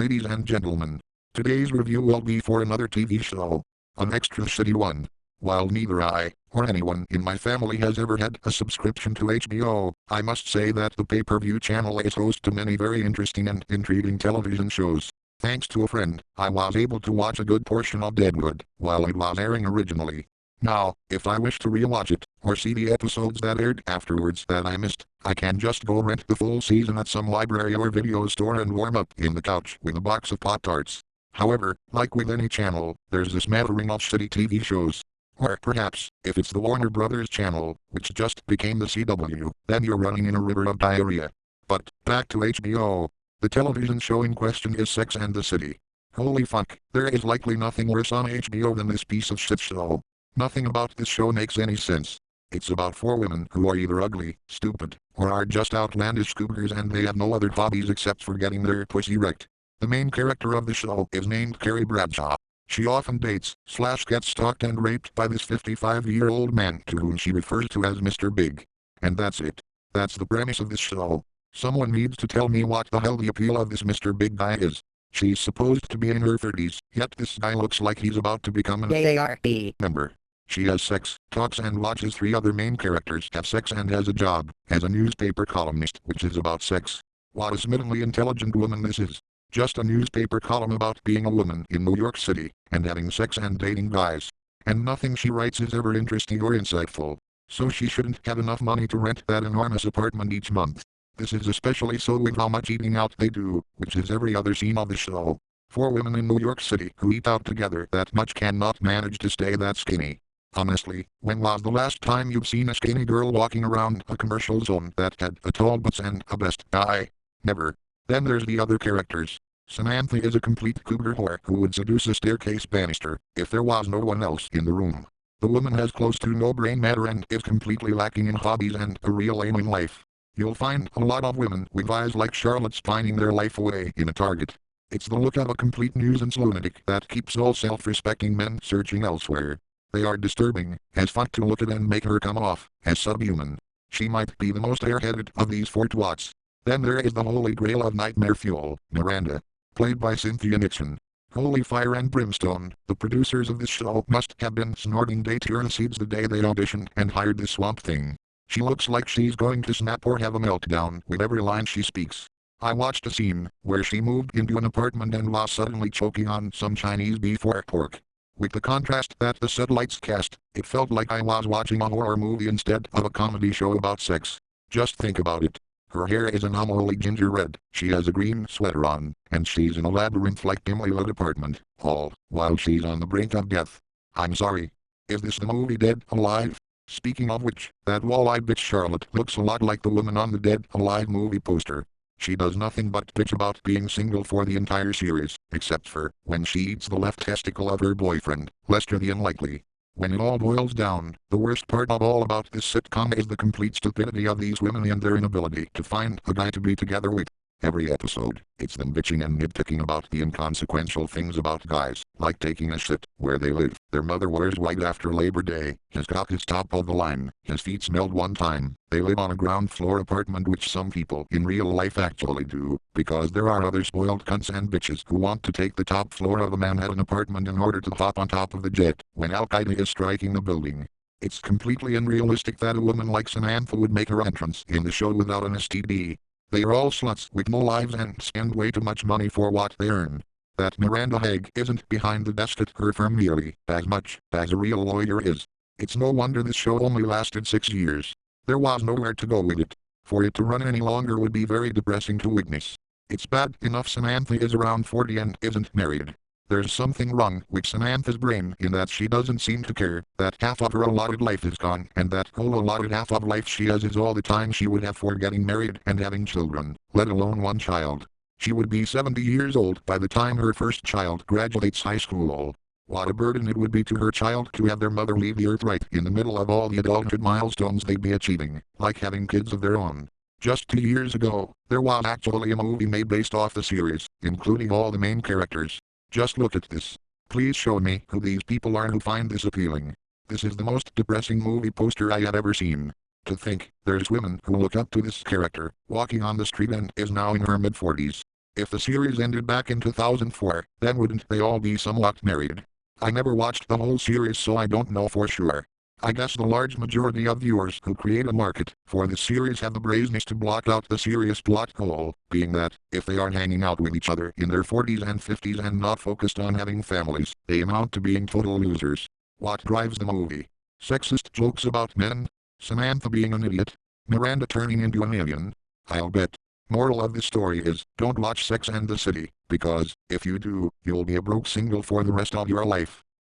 Ladies and gentlemen, today's review will be for another TV show, an extra shitty one. While neither I, or anyone in my family has ever had a subscription to HBO, I must say that the pay-per-view channel is host to many very interesting and intriguing television shows. Thanks to a friend, I was able to watch a good portion of Deadwood, while it was airing originally. Now, if I wish to rewatch it, or see the episodes that aired afterwards that I missed, I can just go rent the full season at some library or video store and warm up in the couch with a box of Pop-Tarts. However, like with any channel, there's a smattering of shitty TV shows. Or perhaps, if it's the Warner Brothers channel, which just became the CW, then you're running in a river of diarrhea. But, back to HBO. The television show in question is Sex and the City. Holy fuck, there is likely nothing worse on HBO than this piece of shit show. Nothing about this show makes any sense. It's about four women who are either ugly, stupid, or are just outlandish cougars and they have no other hobbies except for getting their pussy wrecked. The main character of the show is named Carrie Bradshaw. She often dates/gets stalked and raped by this 55-year-old man to whom she refers to as Mr. Big. And that's it. That's the premise of this show. Someone needs to tell me what the hell the appeal of this Mr. Big guy is. She's supposed to be in her 30s, yet this guy looks like he's about to become an AARP member. She has sex, talks and watches three other main characters have sex and has a job as a newspaper columnist which is about sex. What a smitten intelligent woman this is. Just a newspaper column about being a woman in New York City and having sex and dating guys. And nothing she writes is ever interesting or insightful. So she shouldn't have enough money to rent that enormous apartment each month. This is especially so with how much eating out they do, which is every other scene of the show. Four women in New York City who eat out together that much cannot manage to stay that skinny. Honestly, when was the last time you've seen a skinny girl walking around a commercial zone that had a tall butts and a best guy? Never. Then there's the other characters. Samantha is a complete cougar whore who would seduce a staircase banister if there was no one else in the room. The woman has close to no brain matter and is completely lacking in hobbies and a real aim in life. You'll find a lot of women with eyes like Charlotte's pining their life away in a Target. It's the look of a complete nuisance lunatic that keeps all self-respecting men searching elsewhere. They are disturbing as fuck to look at and make her come off as subhuman. She might be the most airheaded of these four twats. Then there is the holy grail of nightmare fuel, Miranda, played by Cynthia Nixon. Holy fire and brimstone, the producers of this show must have been snorting datura seeds the day they auditioned and hired this swamp thing. She looks like she's going to snap or have a meltdown with every line she speaks. I watched a scene where she moved into an apartment and was suddenly choking on some Chinese beef or pork. With the contrast that the satellites cast, it felt like I was watching a horror movie instead of a comedy show about sex. Just think about it. Her hair is an unholy ginger red, she has a green sweater on, and she's in a labyrinth-like dimly-lit apartment, all while she's on the brink of death. I'm sorry. Is this the movie Dead Alive? Speaking of which, that wall-eyed bitch Charlotte looks a lot like the woman on the Dead Alive movie poster. She does nothing but bitch about being single for the entire series, except for when she eats the left testicle of her boyfriend, Lester the Unlikely. When it all boils down, the worst part of all about this sitcom is the complete stupidity of these women and their inability to find a guy to be together with. Every episode, it's them bitching and nitpicking about the inconsequential things about guys, like taking a shit, where they live, their mother wears white after Labor Day, his cock is top of the line, his feet smelled one time, they live on a ground floor apartment which some people in real life actually do, because there are other spoiled cunts and bitches who want to take the top floor of a Manhattan apartment in order to hop on top of the jet when Al-Qaeda is striking the building. It's completely unrealistic that a woman like Samantha would make her entrance in the show without an STD. They are all sluts with no lives and spend way too much money for what they earn. That Miranda Hague isn't behind the desk at her firm nearly as much as a real lawyer is. It's no wonder this show only lasted 6 years. There was nowhere to go with it. For it to run any longer would be very depressing to witness. It's bad enough Samantha is around 40 and isn't married. There's something wrong with Samantha's brain in that she doesn't seem to care that half of her allotted life is gone and that whole allotted half of life she has is all the time she would have for getting married and having children, let alone one child. She would be 70 years old by the time her first child graduates high school. What a burden it would be to her child to have their mother leave the earth right in the middle of all the adulthood milestones they'd be achieving, like having kids of their own. Just 2 years ago, there was actually a movie made based off the series, including all the main characters. Just look at this. Please show me who these people are who find this appealing. This is the most depressing movie poster I have ever seen. To think, there's women who look up to this character, walking on the street and is now in her mid-40s. If the series ended back in 2004, then wouldn't they all be somewhat married? I never watched the whole series, so I don't know for sure. I guess the large majority of viewers who create a market for the series have the brazenness to block out the serious plot goal, being that, if they are hanging out with each other in their 40s and 50s and not focused on having families, they amount to being total losers. What drives the movie? Sexist jokes about men? Samantha being an idiot? Miranda turning into an alien? I'll bet. Moral of the story is, don't watch Sex and the City, because, if you do, you'll be a broke single for the rest of your life.